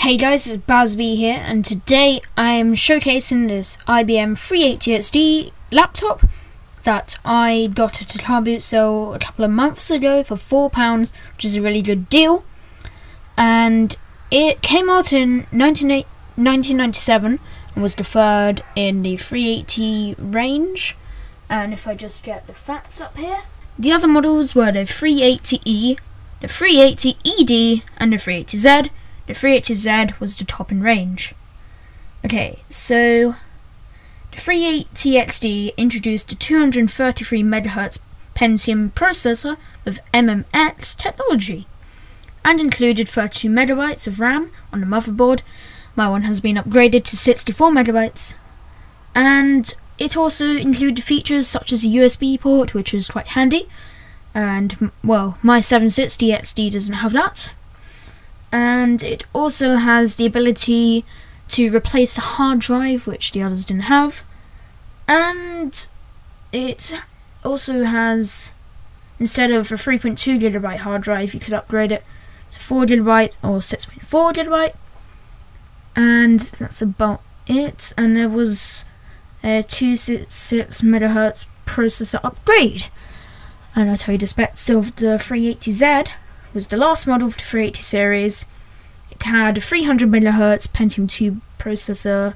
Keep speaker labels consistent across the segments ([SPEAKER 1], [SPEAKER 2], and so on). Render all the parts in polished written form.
[SPEAKER 1] Hey guys, it's Baz B here, and today I am showcasing this IBM 380XD laptop that I got at a car boot sale a couple of months ago for £4, which is a really good deal. And it came out in 1997 and was the third in the 380 range. And if I just get the facts up here, the other models were the 380E, the 380ED, and the 380Z. The 380Z was the top in range. Okay, so the 380XD introduced a 233 MHz Pentium processor with MMX technology and included 32 MB of RAM on the motherboard. My one has been upgraded to 64 MB, and it also included features such as a USB port, which is quite handy, and well, my 760XD doesn't have that. And it also has the ability to replace a hard drive, which the others didn't have. And it also has, instead of a 3.2 GB hard drive, you could upgrade it to 4 GB or 6.4 GB. And that's about it. And there was a 266 MHz processor upgrade. And I'll tell you the specs of the 380Z. Was the last model of the 380 series. It had a 300 MHz Pentium 2 processor.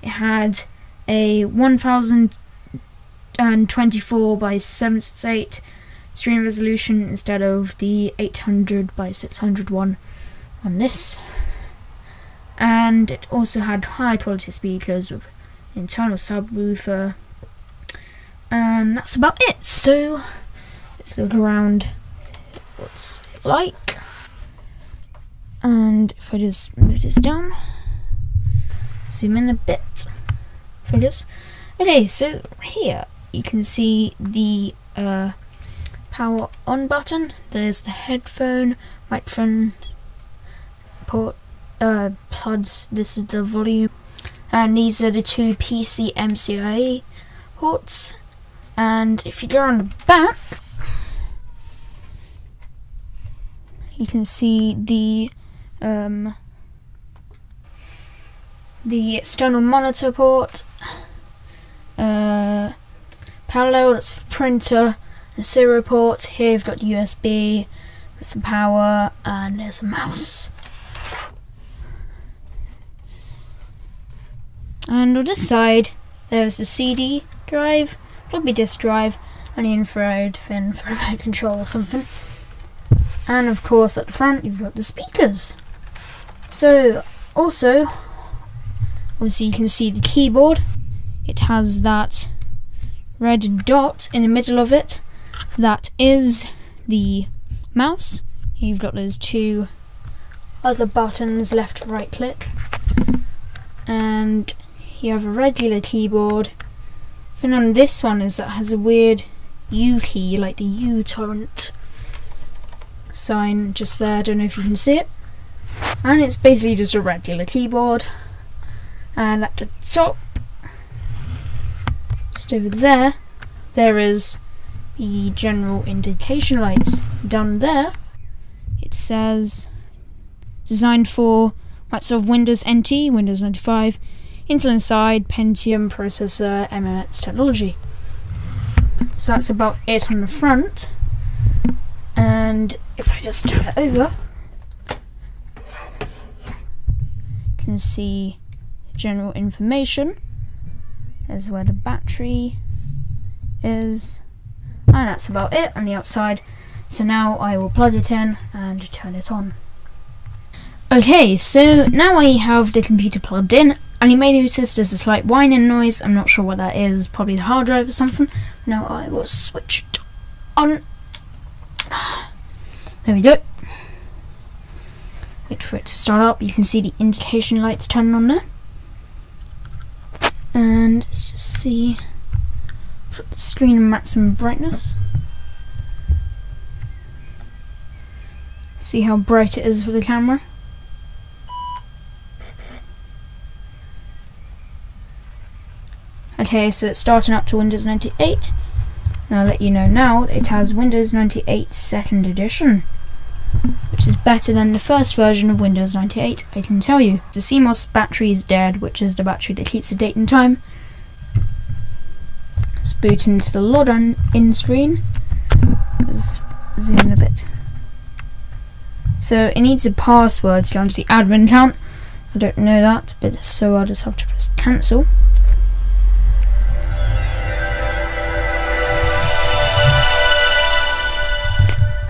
[SPEAKER 1] It had a 1024 by 768 stream resolution instead of the 800 by 600 one on this. And it also had high quality speakers with internal subwoofer. And that's about it. So let's look around. What's like, and if I just move this down, zoom in a bit, focus. Okay, so here you can see the power on button. There's the headphone, microphone port, plugs. This is the volume, and these are the two PCMCIe ports. And if you go on the back, you can see the external monitor port, parallel, that's for printer, a serial port. Here you've got USB, there's some power, and there's a mouse. And on this side, there's the CD drive, floppy disk drive, and the infrared fin for remote control or something. And of course at the front you've got the speakers. So also, obviously you can see the keyboard. It has that red dot in the middle of it. That is the mouse. You've got those two other buttons, left, right click. And you have a regular keyboard. The thing on this one is that it has a weird U key, like the uTorrent sign just there. I don't know if you can see it, and it's basically just a regular keyboard. And at the top, just over there, there is the general indication lights. Down there it says designed for Microsoft Windows NT, Windows 95, Intel Inside, Pentium processor, MMX technology. So that's about it on the front. And if I just turn it over, you can see general information. There's where the battery is, and that's about it on the outside. So now I will plug it in and turn it on. Okay, so now I have the computer plugged in, and you may notice there's a slight whining noise. I'm not sure what that is, probably the hard drive or something. Now I will switch it on. There we go. Wait for it to start up. You can see the indication lights turning on there. And let's just see. Put the screen in maximum brightness. See how bright it is for the camera. Okay, so it's starting up to Windows 98. And I'll let you know now it has Windows 98 2nd edition. which is better than the first version of Windows 98, I can tell you. The CMOS battery is dead, which is the battery that keeps the date and time. Let's boot into the login screen. Let's zoom in a bit. So it needs a password to go onto the admin account. I don't know that, but so I'll just have to press cancel.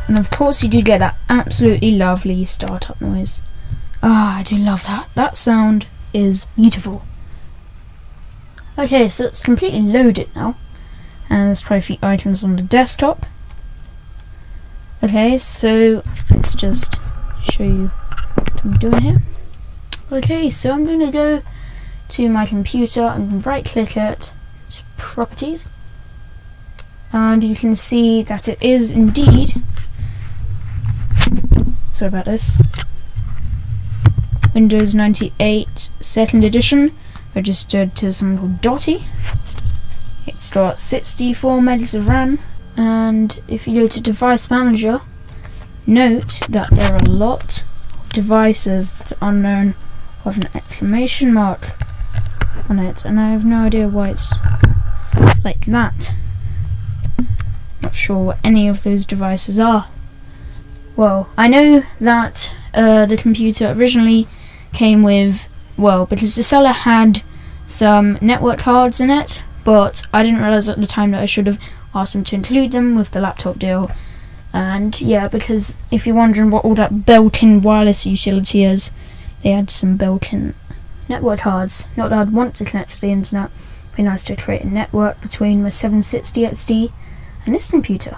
[SPEAKER 1] And of course you do get that absolutely lovely startup noise. Ah, I do love that. That sound is beautiful. Okay, so it's completely loaded now. And there's quite a few items on the desktop. Okay, so let's just show you what I'm doing here. Okay, so I'm going to go to my computer and right click it to properties. And you can see that it is indeed, sorry about this, Windows 98 2nd edition, registered to something called Dotty. It's got 64 megs of RAM, and if you go to Device Manager, note that there are a lot of devices that are unknown with an exclamation mark on it, and I have no idea why it's like that. Not sure what any of those devices are. Well, I know that the computer originally came with, well, because the seller had some network cards in it, but I didn't realise at the time that I should have asked them to include them with the laptop deal. And yeah, because if you're wondering what all that built-in wireless utility is, they had some built-in network cards. Not that I'd want to connect to the internet. It'd be nice to create a network between my 760XD and this computer.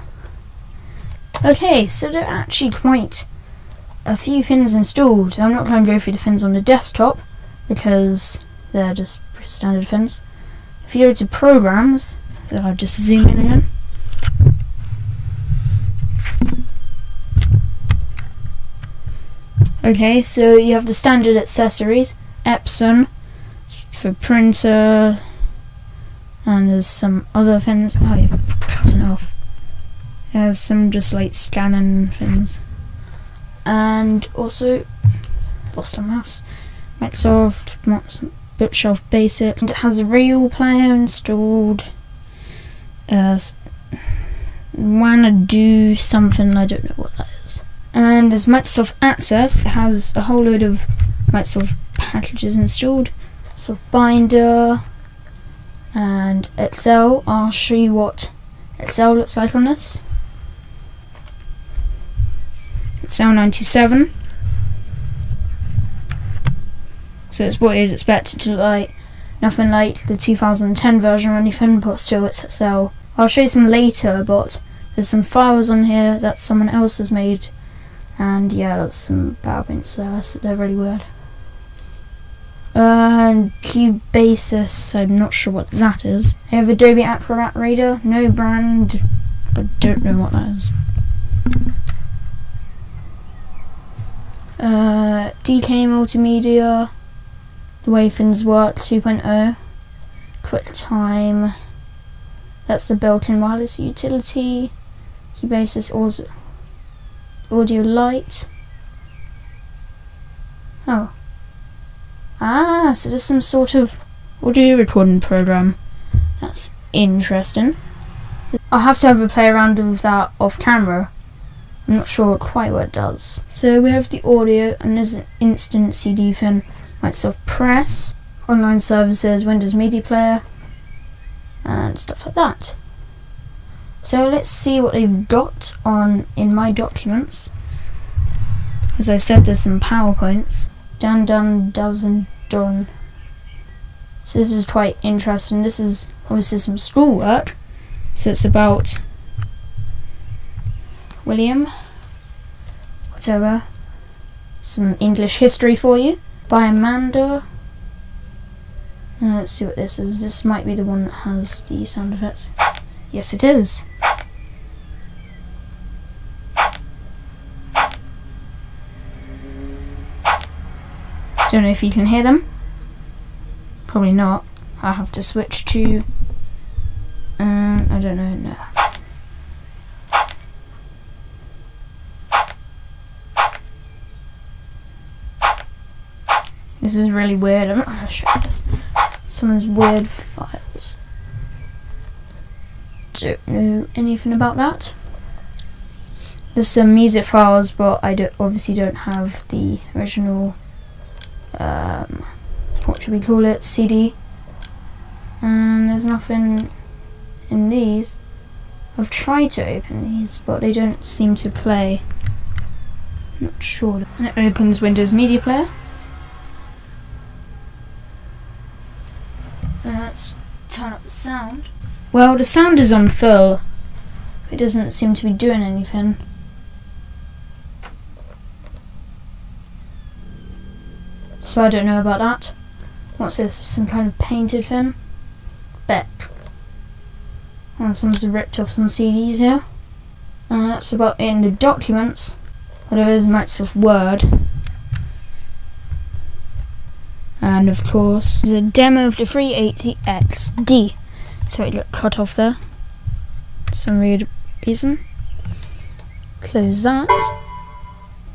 [SPEAKER 1] Okay, so there are actually quite a few things installed. I'm not going to go through the things on the desktop because they're just pretty standard things. If you go to programs, I'll just zoom in again. Okay, so you have the standard accessories, Epson for printer, and there's some other things. Oh, you've cut it off. There's some just like scanning things, and also lost a mouse. Microsoft Bookshelf Basics, and it has a real player installed. Wanna do something, I don't know what that is. And as Microsoft Access, it has a whole load of Microsoft packages installed. So Binder and Excel. I'll show you what Excel looks like on this. Excel 97. So it's what you'd expect it to look like. Nothing like the 2010 version or anything, but still it's Excel. I'll show you some later, but there's some files on here that someone else has made. And yeah, there's some PowerPoints there, so they're really weird. And Cubasis, I'm not sure what that is. I have Adobe Acrobat Reader, no brand, I don't know what that is. DK Multimedia, The Way Things Work 2.0, QuickTime, that's the built-in wireless utility. Cubasis Audio Light. Oh. Ah, so there's some sort of audio recording program. That's interesting. I'll have to have a play around with that off camera. I'm not sure quite what it does. So we have the audio, and there's an instant CD thing, Microsoft Press, online services, Windows Media Player, and stuff like that. So let's see what they've got on in my documents. As I said, there's some PowerPoints. Done. So this is quite interesting. This is obviously some schoolwork. So it's about William, whatever. Some English history for you by Amanda. Let's see what this is. This might be the one that has the sound effects. Yes, it is. Don't know if you can hear them. Probably not. I'll have to switch to I don't know, no. This is really weird. I'm not going to show you this. Someone's weird files. Don't know anything about that. There's some music files, but I obviously don't have the original, what should we call it, CD. And there's nothing in these. I've tried to open these, but they don't seem to play. Not sure. And it opens Windows Media Player. Let's turn up the sound. Well, the sound is on full. It doesn't seem to be doing anything. So I don't know about that. What's this? Some kind of painted thing? Bet. Oh, someone's ripped off some CDs here. That's about it in the documents. There is Microsoft Word. And of course, there's a demo of the 380XD. So it got cut off there. Some weird reason. Close that.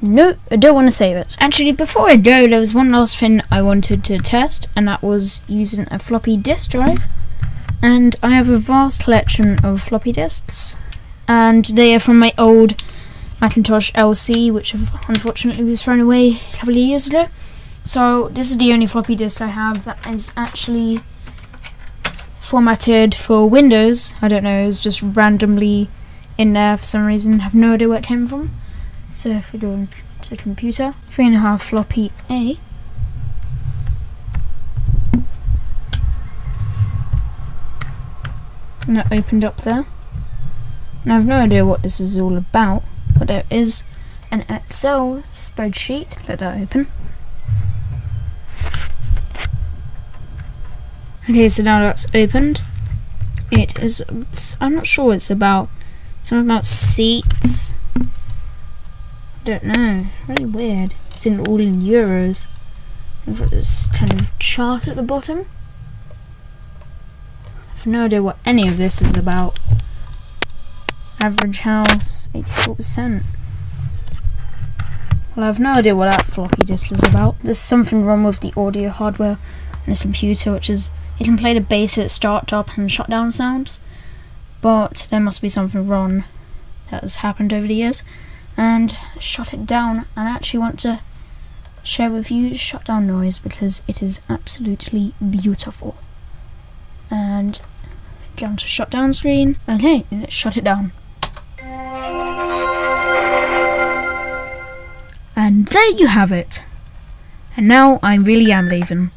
[SPEAKER 1] No, I don't want to save it. Actually, before I go, there was one last thing I wanted to test, and that was using a floppy disk drive. And I have a vast collection of floppy disks, and they are from my old Macintosh LC, which unfortunately was thrown away a couple of years ago. So this is the only floppy disk I have that is actually formatted for Windows. I don't know, it was just randomly in there for some reason. I have no idea where it came from. So if we go into computer, 3.5 floppy A. And that opened up there. And I have no idea what this is all about, but there is an Excel spreadsheet. Let that open. Okay, so now that's opened. It is, I'm not sure, it's about something about seats. Don't know, really weird. It's all in euros. I've got this kind of chart at the bottom. I have no idea what any of this is about. Average house, 84%. Well, I have no idea what that floppy disk is about. There's something wrong with the audio hardware on this computer, which is it can play the basic start up and shut down sounds, but there must be something wrong that has happened over the years. And shut it down, and I actually want to share with you the shutdown noise because it is absolutely beautiful. And go on to shutdown screen. Okay, let's shut it down. And there you have it. And now I really am leaving.